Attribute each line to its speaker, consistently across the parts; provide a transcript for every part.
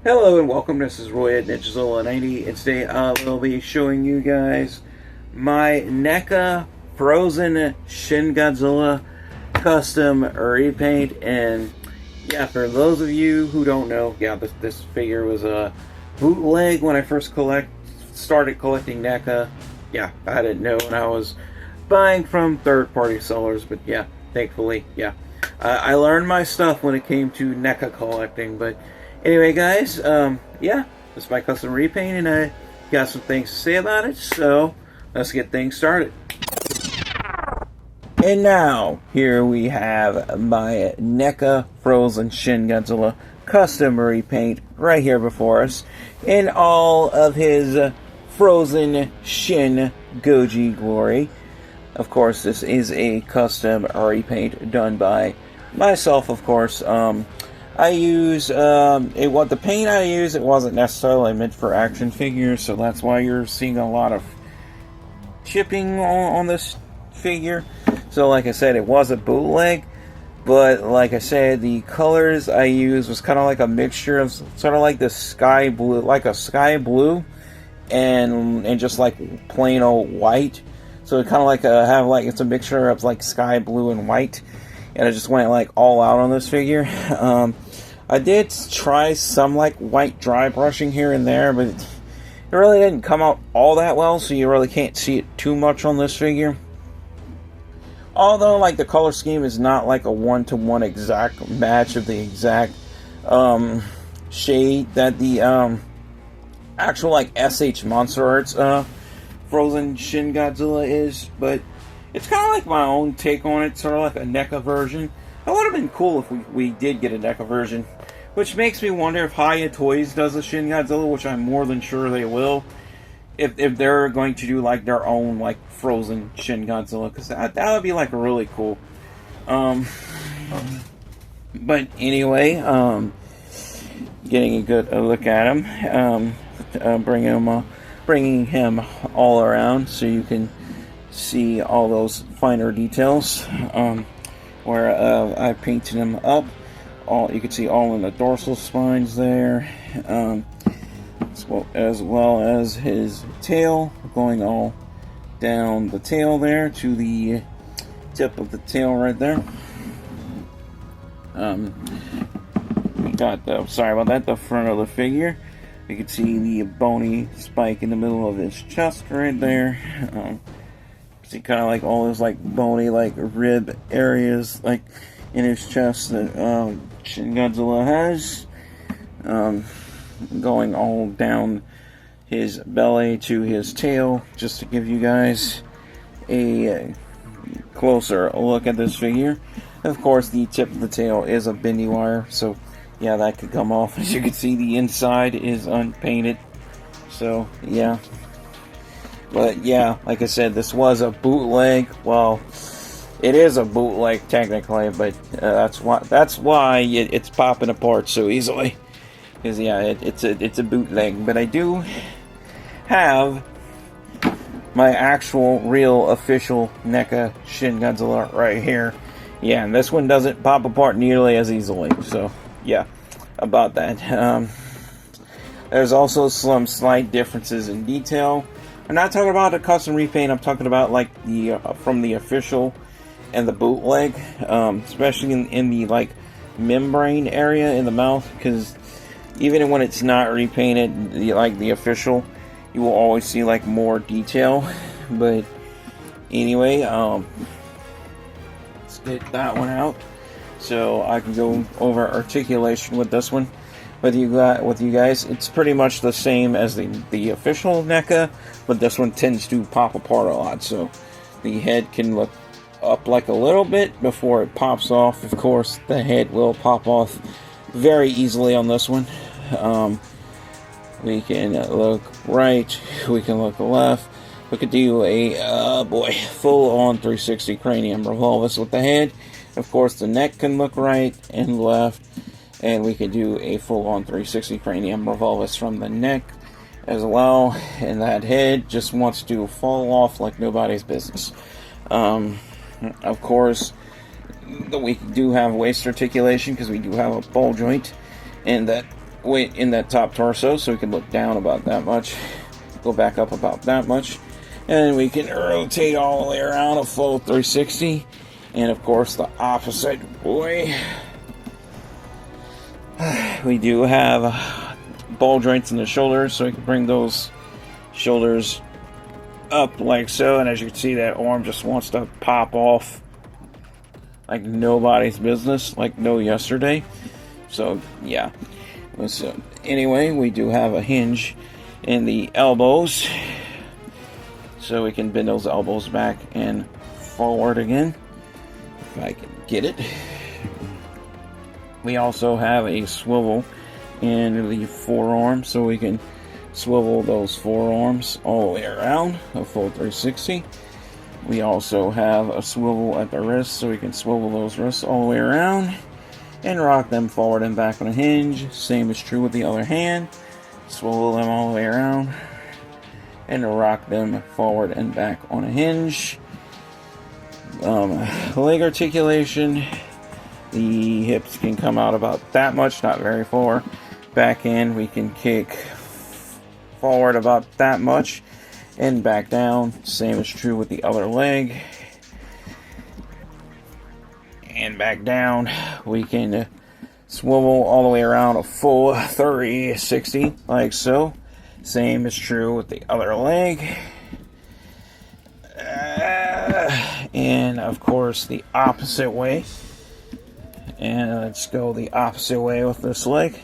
Speaker 1: Hello and welcome, this is Roy at Godzilla 90, and today I will be showing you guys my NECA Frozen Shin Godzilla custom repaint. And yeah, for those of you who don't know, yeah, this figure was a bootleg when I first started collecting NECA. Yeah, I didn't know when I was buying from third-party sellers, but yeah, thankfully, yeah. I learned my stuff when it came to NECA collecting, but anyway, guys, yeah, this is my custom repaint, and I got some things to say about it, so let's get things started. And now, here we have my NECA Frozen Shin Godzilla custom repaint right here before us in all of his Frozen Shin Goji glory. Of course, this is a custom repaint done by myself, of course. I use, the paint I use, it wasn't necessarily meant for action figures, so that's why you're seeing a lot of chipping on this figure. So like I said, it was a bootleg, but like I said, the colors I used was kind of like a mixture of sort of like the sky blue, like a sky blue, and just like plain old white. So it kind of like it's a mixture of like sky blue and white, and I just went like all out on this figure. I did try some like white dry brushing here and there, but it really didn't come out all that well, so you really can't see it too much on this figure. Although like the color scheme is not like a one-to-one exact match of the exact shade that the actual like SH Monster Arts Frozen Shin Godzilla is, but it's kind of like my own take on it, sort of like a NECA version. It would have been cool if we did get a NECA version, which makes me wonder if Hiya Toys does a Shin Godzilla, which I'm more than sure they will, if they're going to do like their own like Frozen Shin Godzilla, because that would be like really cool. But anyway, getting a good look at him, bringing him all around so you can see all those finer details, where I painted him up. You can see all in the dorsal spines there, as well as his tail, going all down the tail there to the tip of the tail right there. We got the front of the figure. You can see the bony spike in the middle of his chest right there. See kind of like all those like bony like rib areas like in his chest that Shin Godzilla has, going all down his belly to his tail, just to give you guys a closer look at this figure. Of course, the tip of the tail is a bendy wire, so yeah, that could come off. As you can see, the inside is unpainted, so yeah. But yeah, like I said, this was a bootleg. Well, it is a bootleg technically, but that's why it's popping apart so easily. Because yeah, it's a bootleg. But I do have my actual, real, official NECA Shin Godzilla right here. Yeah, and this one doesn't pop apart nearly as easily. So yeah, about that. There's also some slight differences in detail. I'm not talking about a custom repaint. I'm talking about like the from the official and the bootleg, especially in the like membrane area in the mouth, because even when it's not repainted, like the official, you will always see like more detail. But anyway, let's get that one out so I can go over articulation with this one with you guys. It's pretty much the same as the official NECA, but this one tends to pop apart a lot, so the head can look up like a little bit before it pops off. Of course, the head will pop off very easily on this one. We can look right, we can look left, we could do a full-on 360 cranium revolvus with the head. Of course, the neck can look right and left, and we could do a full-on 360 cranium revolvus from the neck as well, and that head just wants to fall off like nobody's business. Of course, we do have waist articulation because we do have a ball joint in that top torso, so we can look down about that much, go back up about that much, and we can rotate all the way around a full 360, and of course the opposite way. We do have ball joints in the shoulders, so we can bring those shoulders up like so, and as you can see, that arm just wants to pop off like nobody's business, like no yesterday. So yeah. So anyway, we do have a hinge in the elbows, so we can bend those elbows back and forward again, if I can get it. We also have a swivel in the forearm, so we can swivel those forearms all the way around, a full 360. We also have a swivel at the wrist, so we can swivel those wrists all the way around and rock them forward and back on a hinge. Same is true with the other hand. Swivel them all the way around and rock them forward and back on a hinge. Leg articulation. The hips can come out about that much, not very far. Back in, we can kick forward about that much and back down. Same is true with the other leg. And back down, we can swivel all the way around a full 360 like so. Same is true with the other leg. And of course the opposite way. And let's go the opposite way with this leg.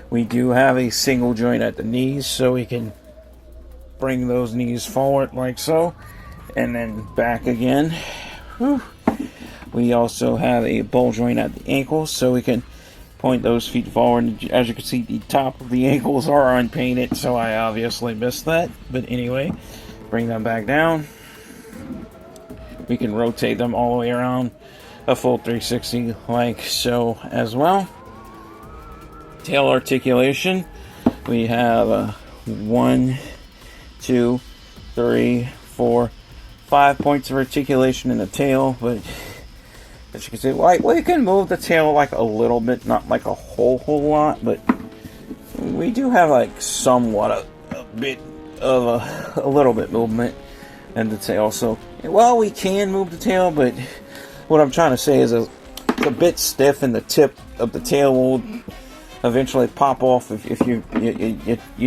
Speaker 1: We do have a single joint at the knees, so we can bring those knees forward like so, and then back again. Whew. We also have a ball joint at the ankles, so we can point those feet forward. As you can see, the top of the ankles are unpainted, so I obviously missed that. But anyway, bring them back down. We can rotate them all the way around a full 360 like so as well. Tail articulation. We have 1, 2, 3, 4, 5 points of articulation in the tail, but as you can see, like, we can move the tail like a little bit, not like a whole lot, but we do have like somewhat a bit of a little bit movement in the tail. So, well, we can move the tail, but what I'm trying to say is it's a bit stiff, and the tip of the tail will eventually pop off if you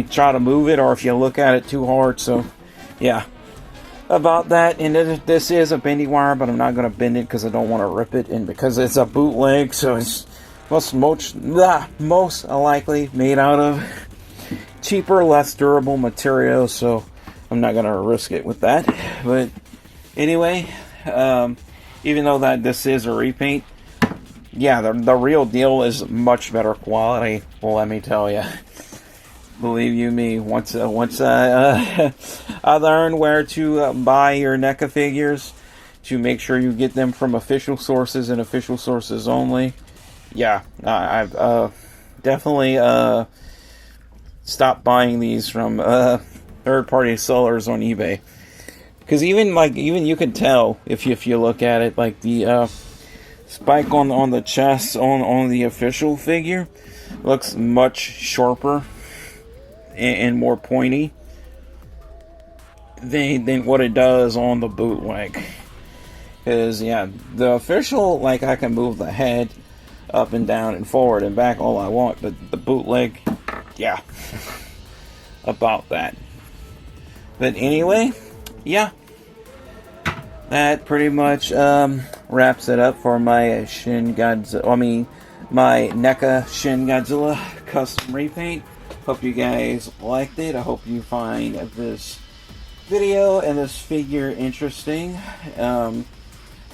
Speaker 1: try to move it, or if you look at it too hard. So yeah, about that. And this is a bendy wire, but I'm not going to bend it because I don't want to rip it, and because it's a bootleg, so it's most likely made out of cheaper, less durable material, so I'm not going to risk it with that. But anyway, even though that this is a repaint, yeah, the real deal is much better quality. Well, let me tell you. Believe you me, once I learned where to buy your NECA figures, to make sure you get them from official sources and official sources only. Yeah, I've definitely stopped buying these from third-party sellers on eBay, because even you can tell if you look at it, like the spike on the chest on the official figure looks much sharper and more pointy than what it does on the bootleg. Because yeah, the official, like, I can move the head up and down and forward and back all I want, but the bootleg, yeah, about that. But anyway, yeah, that pretty much wraps it up for my Shin Godzilla. My NECA Shin Godzilla custom repaint. Hope you guys liked it. I hope you find this video and this figure interesting.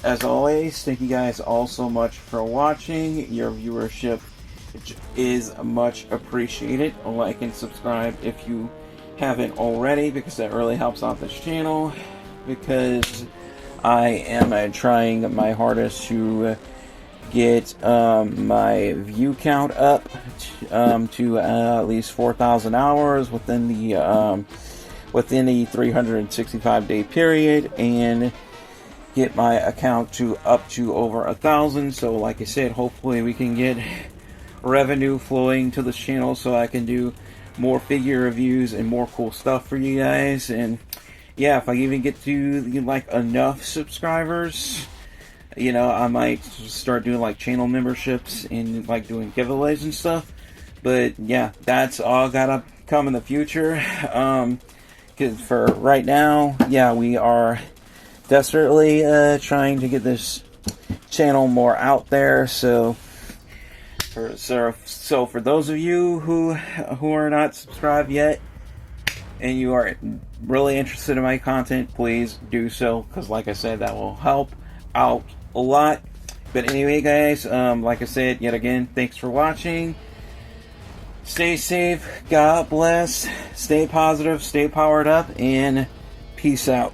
Speaker 1: As always, thank you guys all so much for watching. Your viewership is much appreciated. Like and subscribe if you haven't already, because that really helps out this channel, because I am trying my hardest to get my view count up to at least 4,000 hours within the 365-day period, and get my account to up to over 1,000. So like I said, hopefully we can get revenue flowing to this channel so I can do more figure reviews and more cool stuff for you guys. And yeah, if I even get to like enough subscribers, you know, I might start doing like channel memberships and like doing giveaways and stuff. But yeah, that's all gotta come in the future. Because for right now, yeah, we are desperately trying to get this channel more out there. So for those of you who are not subscribed yet and you are really interested in my content, please do so, because like I said, that will help out a lot. But anyway, guys, like I said, yet again, thanks for watching. Stay safe, God bless, stay positive, stay powered up, and peace out.